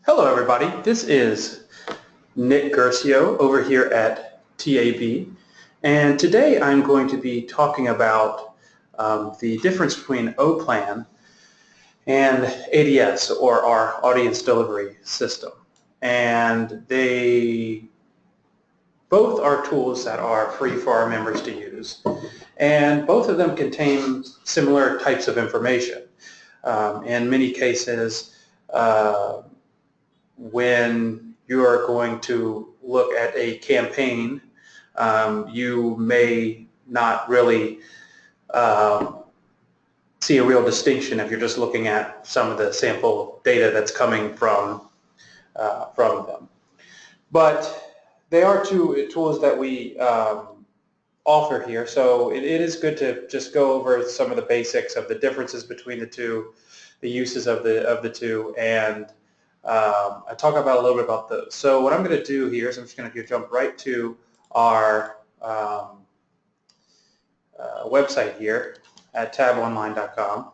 Hello everybody, this is Nick Guercio over here at TAB, and today I'm going to be talking about the difference between O-Plan and ADS, or our Audience Delivery System. And they both are tools that are free for our members to use, and both of them contain similar types of information. In many cases, when you are going to look at a campaign, you may not really see a real distinction if you're just looking at some of the sample data that's coming from them. But they are two tools that we offer here, so it is good to just go over some of the basics of the differences between the two, the uses of the two, and I talk about a little bit about those. So what I'm going to do here is I'm just going to jump right to our website here at tabonline.com,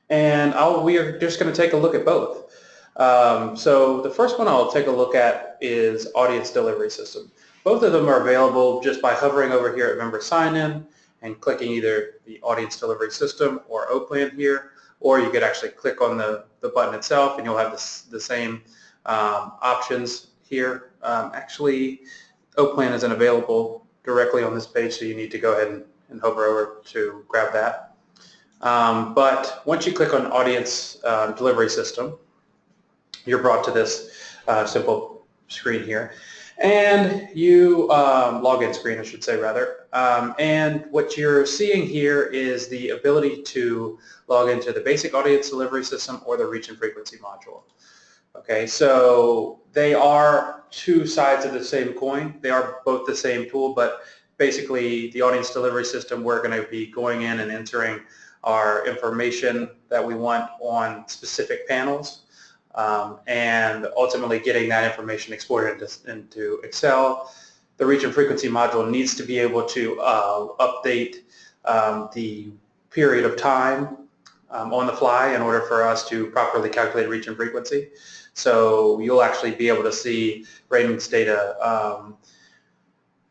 and we are just going to take a look at both. So the first one I'll take a look at is Audience Delivery System. Both of them are available just by hovering over here at Member Sign In and clicking either the Audience Delivery System or O-Plan here, or you could actually click on the button itself and you'll have the same options here. Actually, O-Plan isn't available directly on this page, so you need to go ahead and hover over to grab that. But once you click on Audience Delivery System, you're brought to this simple screen here, and you login screen, I should say, rather. And what you're seeing here is the ability to log into the basic audience delivery system or the reach and frequency module. Okay, so they are two sides of the same coin. They are both the same tool, but basically the audience delivery system, we're going to be going in and entering our information that we want on specific panels. And ultimately getting that information exported into Excel. The reach and frequency module needs to be able to update the period of time on the fly in order for us to properly calculate reach and frequency. So you'll actually be able to see ratings data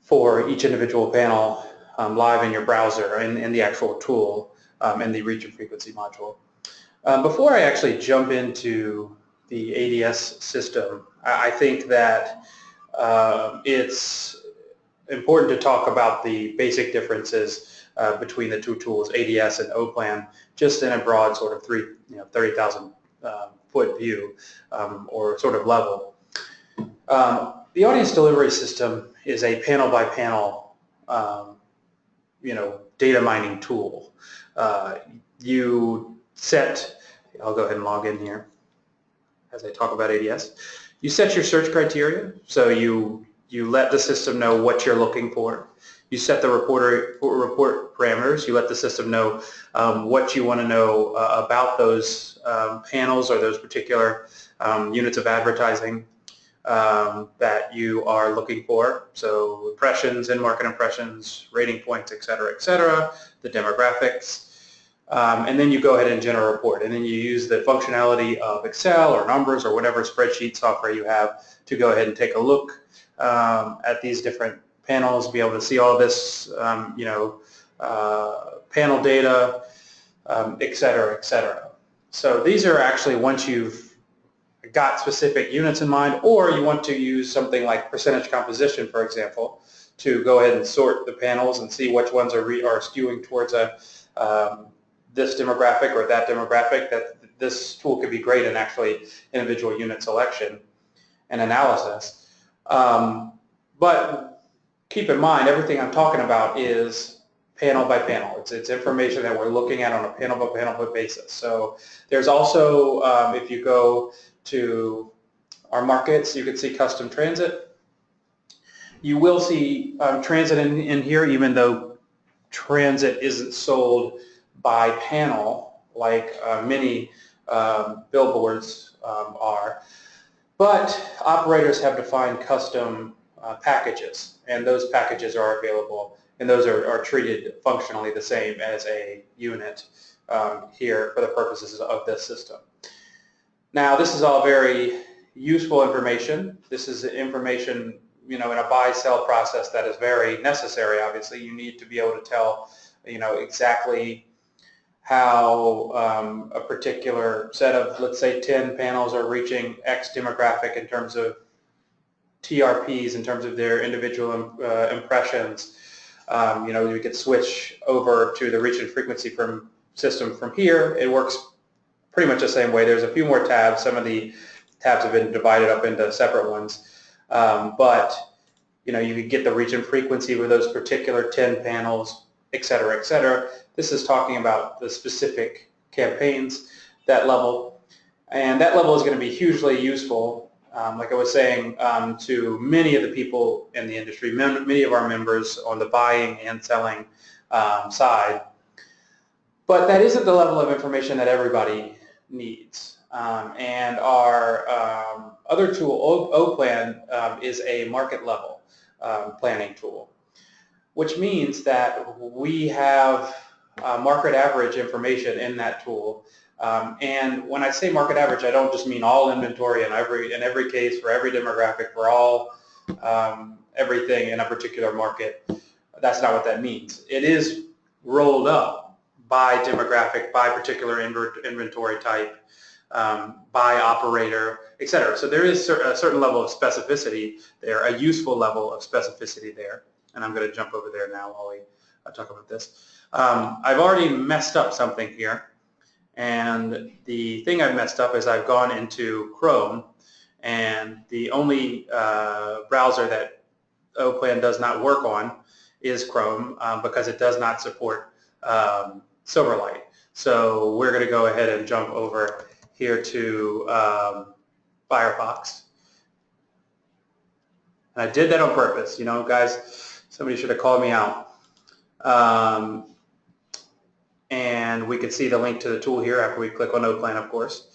for each individual panel live in your browser in the actual tool in the reach and frequency module. Before I actually jump into the ADS system, I think that it's important to talk about the basic differences between the two tools, ADS and O-Plan, just in a broad sort of 30,000 foot view or sort of level. The audience delivery system is a panel by panel data mining tool. You set, I'll go ahead and log in here as I talk about ADS. You set your search criteria, so you let the system know what you're looking for. You set the report parameters. You let the system know what you want to know about those panels or those particular units of advertising that you are looking for. So impressions, in-market impressions, rating points, et cetera, the demographics. And then you go ahead and generate a report, and then you use the functionality of Excel or Numbers or whatever spreadsheet software you have to go ahead and take a look at these different panels, be able to see all this, panel data, et cetera. So these are actually, once you've got specific units in mind, or you want to use something like percentage composition, for example, to go ahead and sort the panels and see which ones are skewing towards this demographic or that demographic, that this tool could be great in actually individual unit selection and analysis. But keep in mind, everything I'm talking about is panel by panel. It's information that we're looking at on a panel by panel basis. So there's also, if you go to our markets, you can see custom transit. You will see transit in here, even though transit isn't sold by panel like many billboards are, but operators have defined custom packages, and those packages are available, and those are treated functionally the same as a unit here for the purposes of this system. Now, this is all very useful information. This is information, in a buy-sell process that is very necessary. Obviously, you need to be able to tell, exactly how a particular set of, let's say, 10 panels are reaching X demographic in terms of TRPs, in terms of their individual impressions. We could switch over to the reach and frequency system from here. It works pretty much the same way. There's a few more tabs. Some of the tabs have been divided up into separate ones. But you could get the reach and frequency with those particular 10 panels, et cetera, et cetera. This is talking about the specific campaigns, that level. And that level is going to be hugely useful, like I was saying, to many of the people in the industry, many of our members on the buying and selling side. But that isn't the level of information that everybody needs. And our other tool, O-Plan, is a market level planning tool, which means that we have market average information in that tool. And when I say market average, I don't just mean all inventory in every case, for every demographic, for all everything in a particular market. That's not what that means. It is rolled up by demographic, by particular inventory type, by operator, et cetera. So there is a certain level of specificity there, a useful level of specificity there. And I'm going to jump over there now while we talk about this. I've already messed up something here. And the thing I've messed up is I've gone into Chrome, and the only browser that O-Plan does not work on is Chrome, because it does not support Silverlight. So we're going to go ahead and jump over here to Firefox. And I did that on purpose, guys, somebody should have called me out. And we can see the link to the tool here after we click on O-Plan, of course.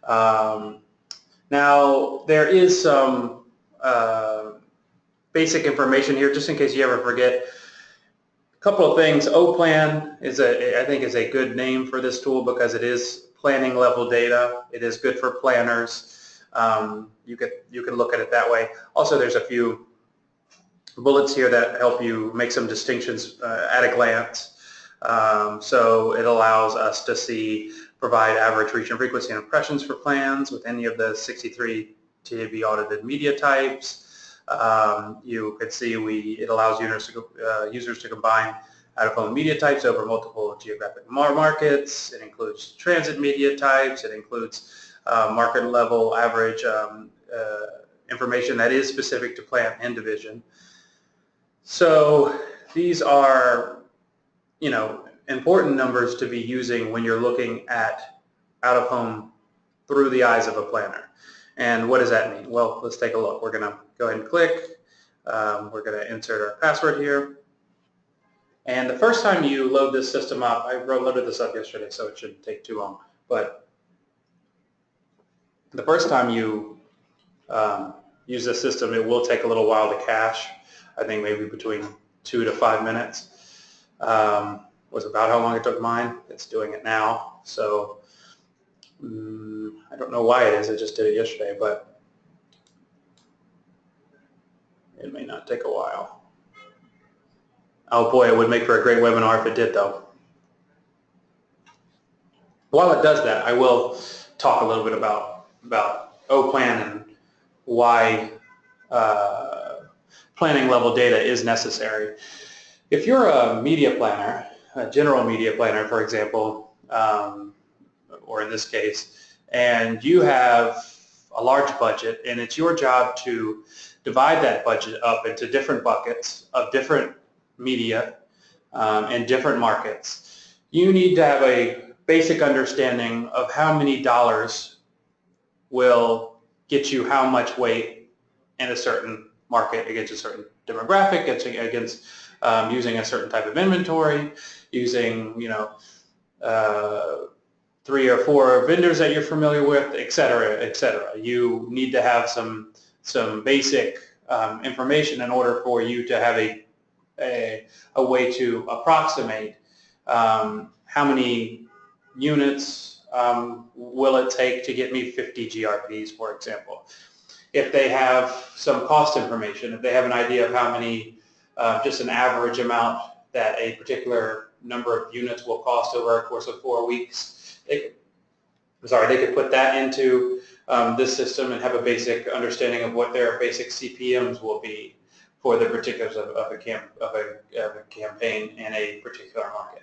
Now, there is some basic information here, just in case you ever forget. A couple of things. O-Plan I think is a good name for this tool because it is planning level data. It is good for planners. You can look at it that way. Also, there's a few bullets here that help you make some distinctions at a glance. So it allows us to provide average reach and frequency and impressions for plans with any of the 63 TAB audited media types. You could see it allows users to combine out-of-home media types over multiple geographic markets. It includes transit media types. It includes market level average information that is specific to plant and division. So these are important numbers to be using when you're looking at out-of-home through the eyes of a planner. And what does that mean? Well, let's take a look. We're going to go ahead and click. We're going to insert our password here. And the first time you load this system up, I loaded this up yesterday, so it shouldn't take too long. But the first time you use this system, it will take a little while to cache. I think maybe between 2 to 5 minutes. Was about how long it took mine. It's doing it now. So I don't know why it is. I just did it yesterday, but it may not take a while. Oh boy, it would make for a great webinar if it did, though. While it does that, I will talk a little bit about O-Plan and why planning level data is necessary. If you're a media planner, a general media planner, for example, or in this case, and you have a large budget, and it's your job to divide that budget up into different buckets of different media and different markets, you need to have a basic understanding of how many dollars will get you how much weight in a certain market against a certain demographic, against using a certain type of inventory, using 3 or 4 vendors that you're familiar with, et cetera, et cetera. You need to have some basic information in order for you to have a way to approximate how many units will it take to get me 50 GRPs, for example? If they have some cost information, if they have an idea of how many, just an average amount that a particular number of units will cost over a course of 4 weeks, they could put that into this system and have a basic understanding of what their basic CPMs will be for the particulars of a campaign in a particular market.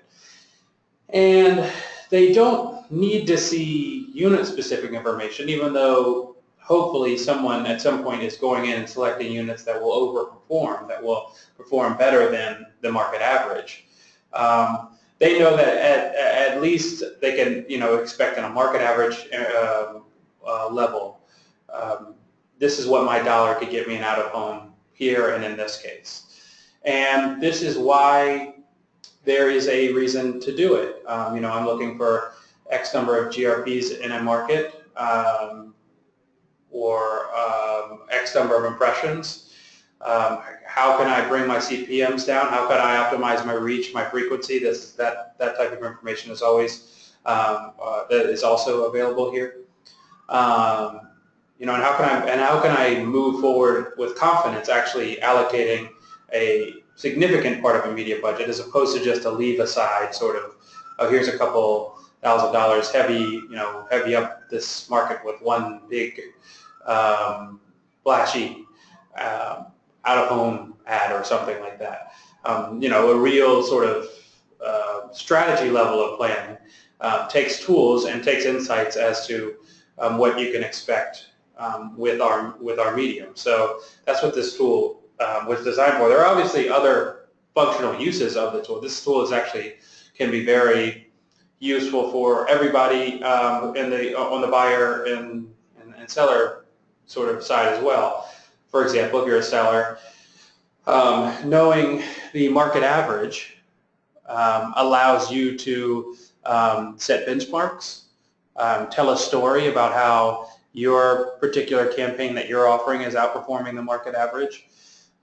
And they don't need to see unit-specific information, even though hopefully someone at some point is going in and selecting units that will overperform, that will perform better than the market average. They know that at least they can, expect on a market average level, this is what my dollar could get me an out-of-home here and in this case. And this is why there is a reason to do it. I'm looking for X number of GRPs in a market, or X number of impressions. How can I bring my CPMs down? How can I optimize my reach, my frequency? That type of information is always that is also available here. And how can I move forward with confidence, actually allocating a significant part of a media budget as opposed to just a leave aside sort of, oh, here's a couple $1,000 heavy up this market with one big flashy out-of-home ad or something like that. A real sort of strategy level of planning takes tools and takes insights as to what you can expect with our medium. So that's what this tool was designed for. There are obviously other functional uses of the tool. This tool can be very useful for everybody on the buyer and seller sort of side as well. For example, if you're a seller, knowing the market average allows you to set benchmarks, tell a story about how your particular campaign that you're offering is outperforming the market average.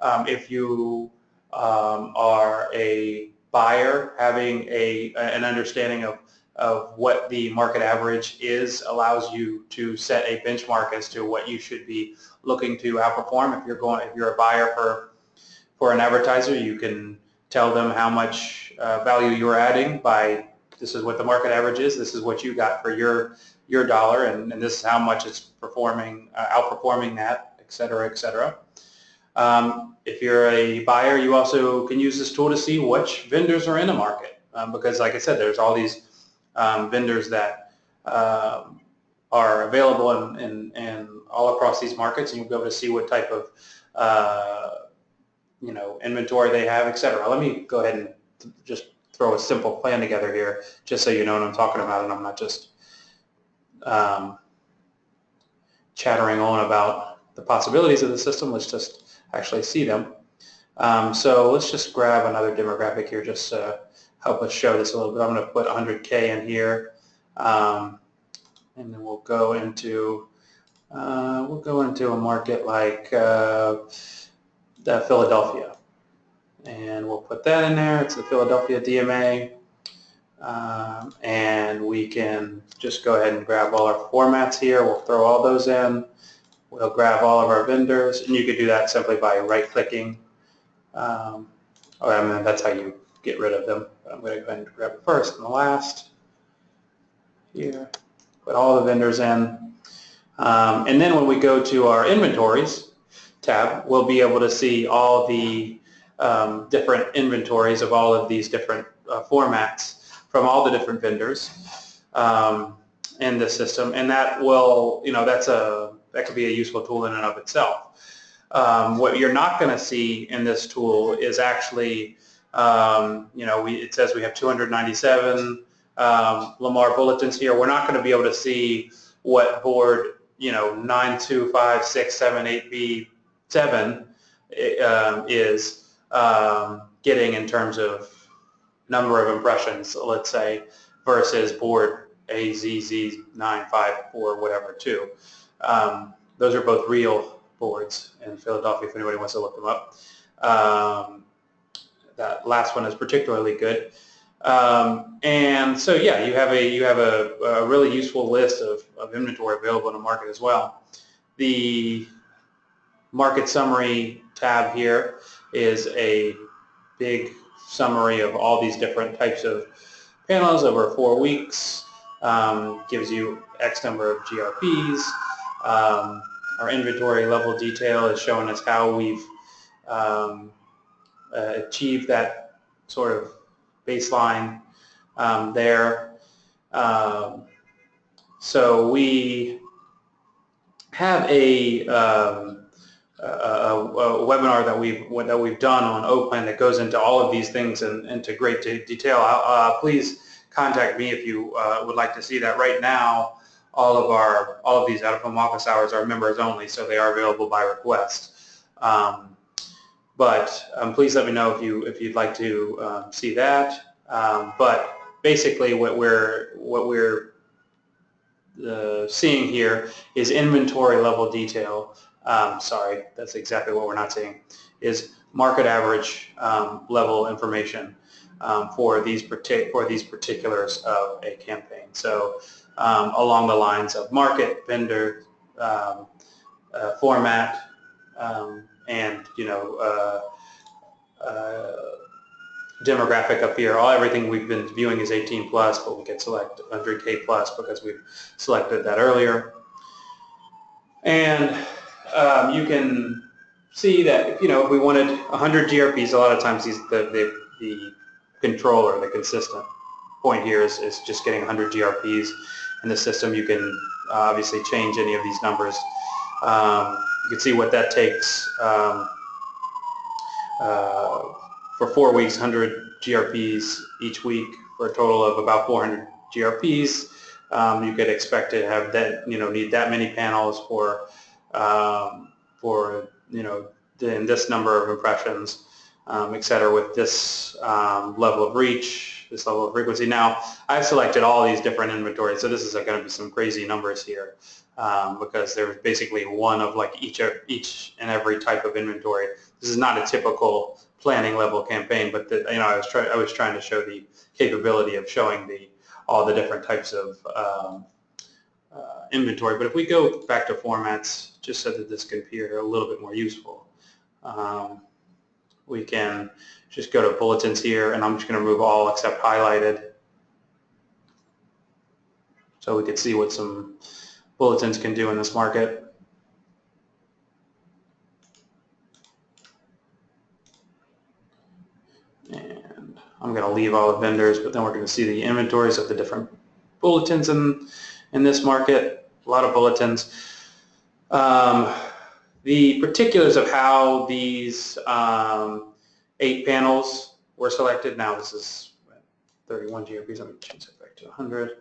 If you are a buyer, having an understanding of what the market average is allows you to set a benchmark as to what you should be looking to outperform. If you're a buyer for an advertiser, you can tell them how much value you're adding by, this is what the market average is, this is what you got for your dollar, and this is how much it's performing, outperforming that, et cetera, et cetera. If you're a buyer, you also can use this tool to see which vendors are in a market, because like I said, there's all these vendors that are available and all across these markets, and you'll be able to see what type of inventory they have, et cetera. Let me go ahead and just throw a simple plan together here, just so you know what I'm talking about, and I'm not just chattering on about the possibilities of the system. Let's just actually see them. So let's just grab another demographic here, just to help us show this a little bit. I'm going to put 100K in here, and then we'll go into a market like Philadelphia, and we'll put that in there. It's the Philadelphia DMA, and we can just go ahead and grab all our formats here. We'll throw all those in. We'll grab all of our vendors, and you could do that simply by right-clicking. That's how you get rid of them. But I'm going to go ahead and grab the first and the last here. Put all the vendors in. And then when we go to our inventories tab, we'll be able to see all the different inventories of all of these different formats from all the different vendors in the system, and that will, that could be a useful tool in and of itself. What you're not going to see in this tool is actually, it says we have 297 Lamar bulletins here. We're not going to be able to see what board 925678B7 is getting in terms of number of impressions, let's say, versus board AZZ954 whatever 2. Those are both real boards in Philadelphia if anybody wants to look them up. That last one is particularly good. And so yeah, you have a really useful list of inventory available in the market as well. The market summary tab here is a big summary of all these different types of panels over 4 weeks. Gives you X number of GRPs. Our inventory level detail is showing us how we've achieved that sort of baseline there. So we have a webinar that we've done on OPLAN that goes into all of these things into great detail. Please contact me if you would like to see that. Right now, all of these out-of-home office hours are members only, so they are available by request. But please let me know if you'd like to see that. But basically, what we're seeing here is inventory level detail. Sorry, that's exactly what we're not seeing. Is market average level information for these particulars of a campaign. So along the lines of market, vendor, format, and demographic up here. Everything we've been viewing is 18 plus, but we can select 100K plus because we've selected that earlier. And you can see that if we wanted 100 GRPs, a lot of times the controller, the consistent point here is just getting 100 GRPs in the system. You can obviously change any of these numbers. You can see what that takes. For 4 weeks, 100 GRPs each week for a total of about 400 GRPs. You could expect to have that, need that many panels for in this number of impressions, et cetera, with this level of reach, this level of frequency. Now, I've selected all these different inventories, so this is going to be some crazy numbers here because there's basically one of like each and every type of inventory. This is not a typical planning level campaign, but I was trying to show the capability of showing all the different types of inventory. But if we go back to formats, just so that this can appear a little bit more useful, we can just go to bulletins here, and I'm just going to remove all except highlighted, so we can see what some bulletins can do in this market. And I'm going to leave all the vendors, but then we're going to see the inventories of the different bulletins in this market. A lot of bulletins. The particulars of how these 8 panels were selected. Now this is 31 GRPs. Let me change that back to 100.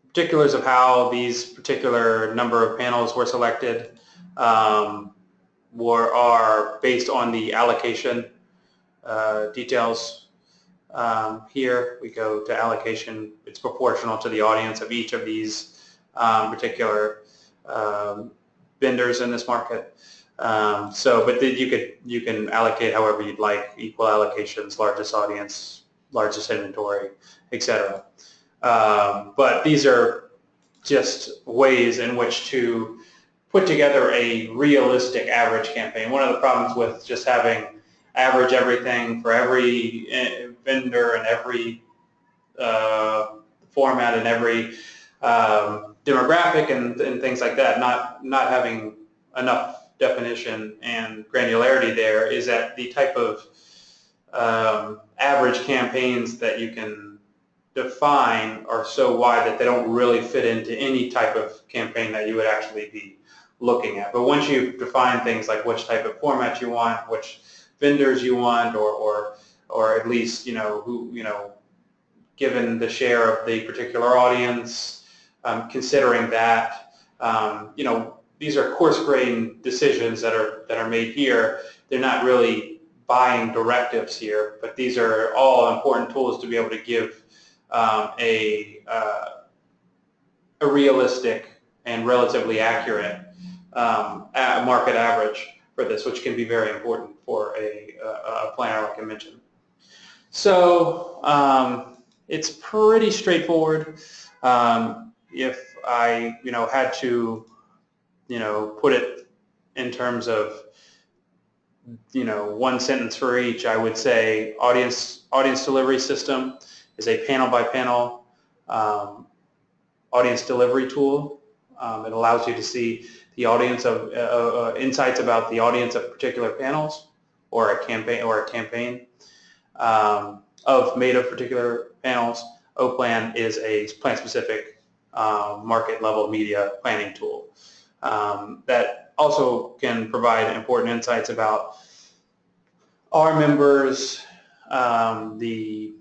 Particulars of how these particular number of panels were selected are based on the allocation details. Here we go to allocation. It's proportional to the audience of each of these particular vendors in this market. But you can allocate however you'd like, equal allocations, largest audience, largest inventory, etc. But these are just ways in which to put together a realistic average campaign. One of the problems with just having average everything for every vendor and every format and every demographic and things like that, not having enough definition and granularity there, is that the type of average campaigns that you can define are so wide that they don't really fit into any type of campaign that you would actually be looking at. But once you define things like which type of format you want, which vendors you want, or at least who given the share of the particular audience, considering that these are coarse-grained decisions that are made here. They're not really buying directives here, but these are all important tools to be able to give a realistic and relatively accurate market average for this, which can be very important for a planner, like I mentioned. So it's pretty straightforward. If I had to put it in terms of one sentence for each, I would say audience delivery system is a panel by panel audience delivery tool. It allows you to see the audience of insights about the audience of particular panels or a campaign made of particular panels. O-Plan is a plan-specific market-level media planning tool that also can provide important insights about our members, the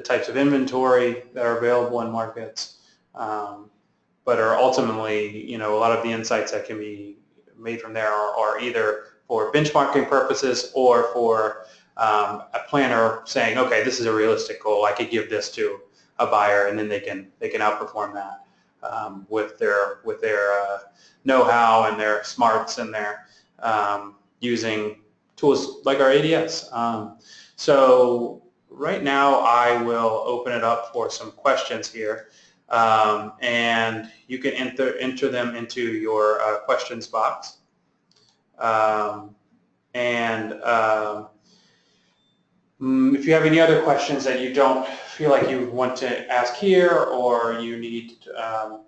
types of inventory that are available in markets, but are ultimately, a lot of the insights that can be made from there are either for benchmarking purposes or for a planner saying, okay, this is a realistic goal. I could give this to a buyer, and then they can outperform that with their know-how and their smarts and their using tools like our ADS. So right now I will open it up for some questions here, and you can enter them into your questions box. If you have any other questions that you don't feel like you want to ask here, or you need a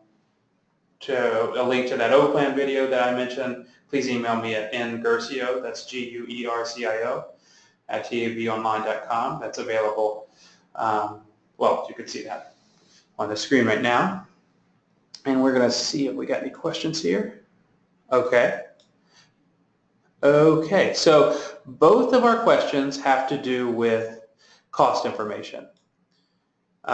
link to that O-Plan video that I mentioned, please email me at nguercio, that's Guercio, at tabonline.com. That's available. Well, you can see that on the screen right now. And we're going to see if we got any questions here. Okay. Okay, so both of our questions have to do with cost information. We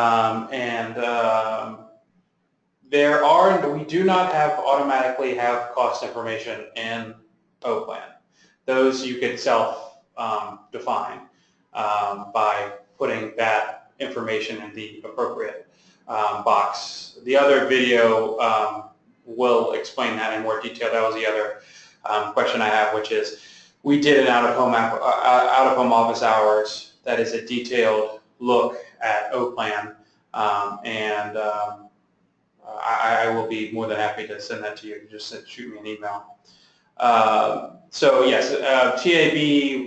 do not automatically have cost information in O-Plan. Those you can self-define by putting that information in the appropriate box. The other video will explain that in more detail. That was the other question I have, which is we did an out-of-home office hours that is a detailed look at O-Plan, and I will be more than happy to send that to you. Just shoot me an email. So yes, TAB,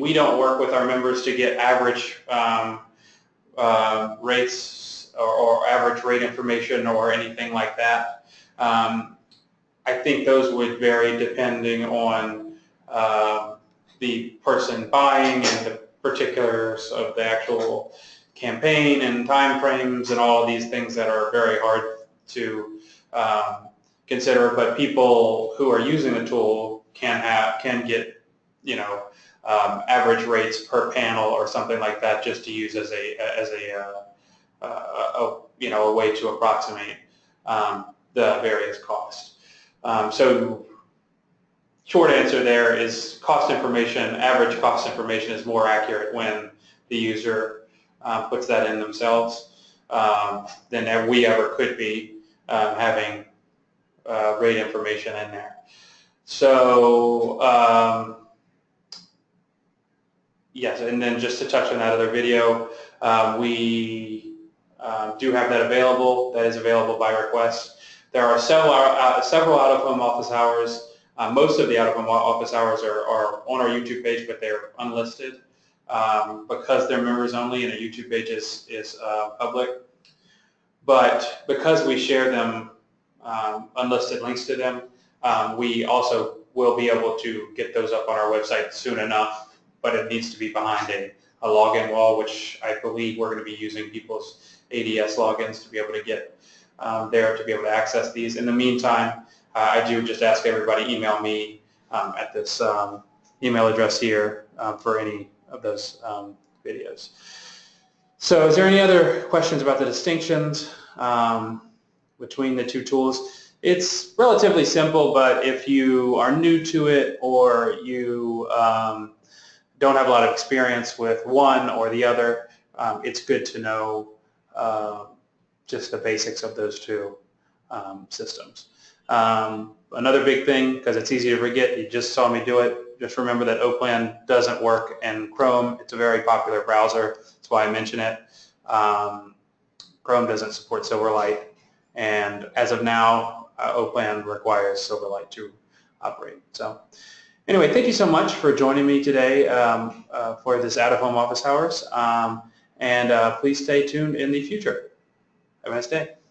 we don't work with our members to get average rates or average rate information or anything like that. I think those would vary depending on the person buying and the particulars of the actual campaign and time frames and all of these things that are very hard to consider. But people who are using the tool can get average rates per panel or something like that, just to use as a way to approximate the various costs. So short answer there is cost information, average cost information is more accurate when the user puts that in themselves than we ever could be having rate information in there. So yes, and then just to touch on that other video, we do have that available. That is available by request. There are several out-of-home office hours. Most of the out-of-home office hours are on our YouTube page, but they're unlisted because they're members only, and a YouTube page is public. But because we share them, unlisted links to them, we also will be able to get those up on our website soon enough, but it needs to be behind a login wall, which I believe we're going to be using people's ADS logins to be able to get there to be able to access these. In the meantime, I do just ask everybody email me at this email address here for any of those videos. So is there any other questions about the distinctions between the two tools? It's relatively simple, but if you are new to it or you don't have a lot of experience with one or the other, it's good to know just the basics of those two systems. Another big thing, because it's easy to forget, you just saw me do it, just remember that OPLAN doesn't work in Chrome. It's a very popular browser. That's why I mention it. Chrome doesn't support Silverlight, and as of now, OPLAN requires Silverlight to operate. So anyway, thank you so much for joining me today for this out-of-home office hours, and please stay tuned in the future. Have a nice day.